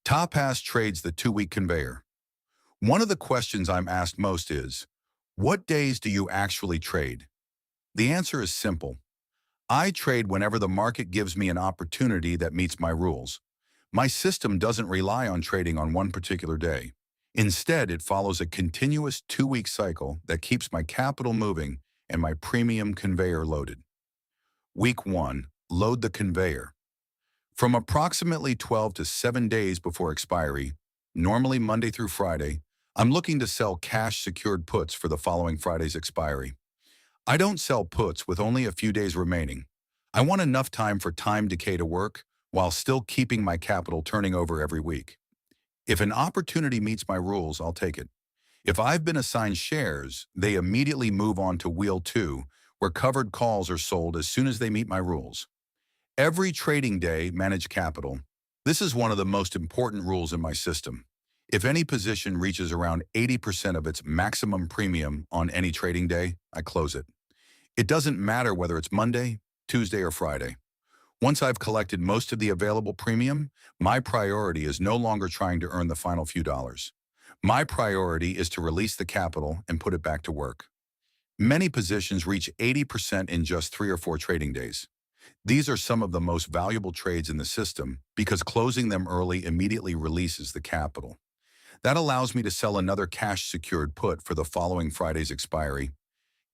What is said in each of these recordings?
Topaz trades the 2-week conveyor. One of the questions I'm asked most is, what days do you actually trade? The answer is simple. I trade whenever the market gives me an opportunity that meets my rules. My system doesn't rely on trading on one particular day. Instead, it follows a continuous 2-week cycle that keeps my capital moving and my premium conveyor loaded. Week 1. Load the conveyor. From approximately 12 to 7 days before expiry, normally Monday through Friday, I'm looking to sell cash-secured puts for the following Friday's expiry. I don't sell puts with only a few days remaining. I want enough time for time decay to work while still keeping my capital turning over every week. If an opportunity meets my rules, I'll take it. If I've been assigned shares, they immediately move on to Wheel 2, where covered calls are sold as soon as they meet my rules. Every trading day, manage capital. This is one of the most important rules in my system. If any position reaches around 80% of its maximum premium on any trading day, I close it. It doesn't matter whether it's Monday, Tuesday, or Friday. Once I've collected most of the available premium, my priority is no longer trying to earn the final few dollars. My priority is to release the capital and put it back to work. Many positions reach 80% in just 3 or 4 trading days. These are some of the most valuable trades in the system because closing them early immediately releases the capital. That allows me to sell another cash-secured put for the following Friday's expiry,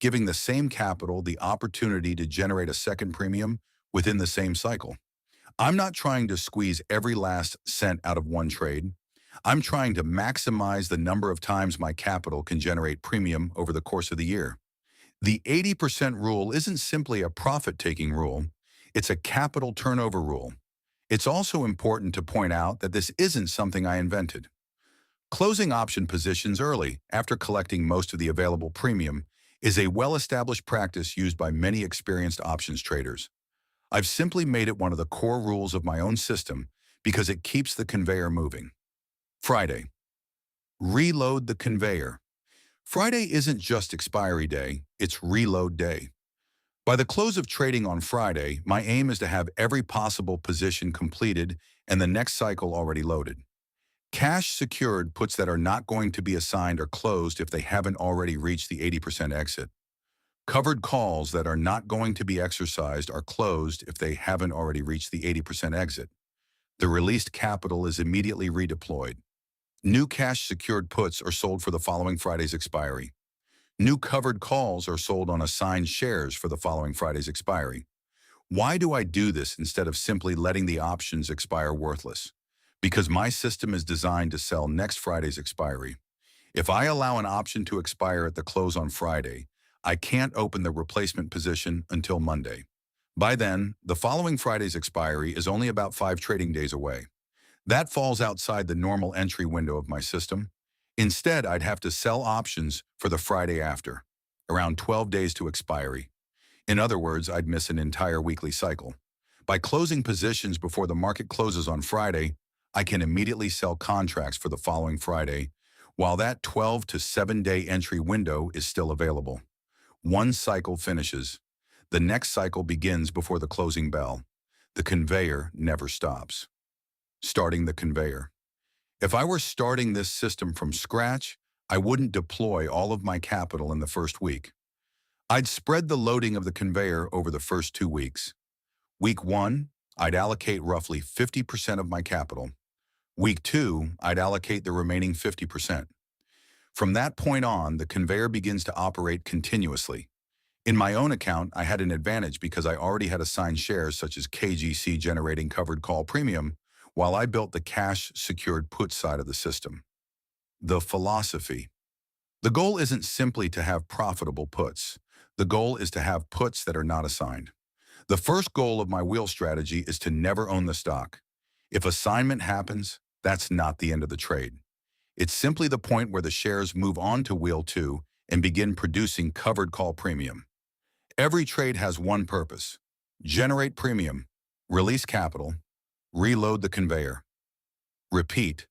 giving the same capital the opportunity to generate a second premium within the same cycle. I'm not trying to squeeze every last cent out of one trade. I'm trying to maximize the number of times my capital can generate premium over the course of the year. The 80% rule isn't simply a profit-taking rule. It's a capital turnover rule. It's also important to point out that this isn't something I invented. Closing option positions early, after collecting most of the available premium, is a well-established practice used by many experienced options traders. I've simply made it one of the core rules of my own system because it keeps the conveyor moving. Friday. Reload the conveyor. Friday isn't just expiry day, it's reload day. By the close of trading on Friday, my aim is to have every possible position completed and the next cycle already loaded. Cash secured puts that are not going to be assigned are closed if they haven't already reached the 80% exit. Covered calls that are not going to be exercised are closed if they haven't already reached the 80% exit. The released capital is immediately redeployed. New cash secured puts are sold for the following Friday's expiry. New covered calls are sold on assigned shares for the following Friday's expiry. Why do I do this instead of simply letting the options expire worthless? Because my system is designed to sell next Friday's expiry. If I allow an option to expire at the close on Friday, I can't open the replacement position until Monday. By then, the following Friday's expiry is only about 5 trading days away. That falls outside the normal entry window of my system. Instead, I'd have to sell options for the Friday after, around 12 days to expiry. In other words, I'd miss an entire weekly cycle. By closing positions before the market closes on Friday, I can immediately sell contracts for the following Friday, while that 12 to 7-day entry window is still available. One cycle finishes. The next cycle begins before the closing bell. The conveyor never stops. Starting the conveyor. If I were starting this system from scratch, I wouldn't deploy all of my capital in the first week. I'd spread the loading of the conveyor over the first 2 weeks. Week 1, I'd allocate roughly 50% of my capital. Week 2, I'd allocate the remaining 50%. From that point on, the conveyor begins to operate continuously. In my own account, I had an advantage because I already had assigned shares such as KGC generating covered call premium, while I built the cash-secured put side of the system. The philosophy. The goal isn't simply to have profitable puts. The goal is to have puts that are not assigned. The first goal of my wheel strategy is to never own the stock. If assignment happens, that's not the end of the trade. It's simply the point where the shares move on to Wheel 2 and begin producing covered call premium. Every trade has one purpose: generate premium, release capital, reload the conveyor. Repeat,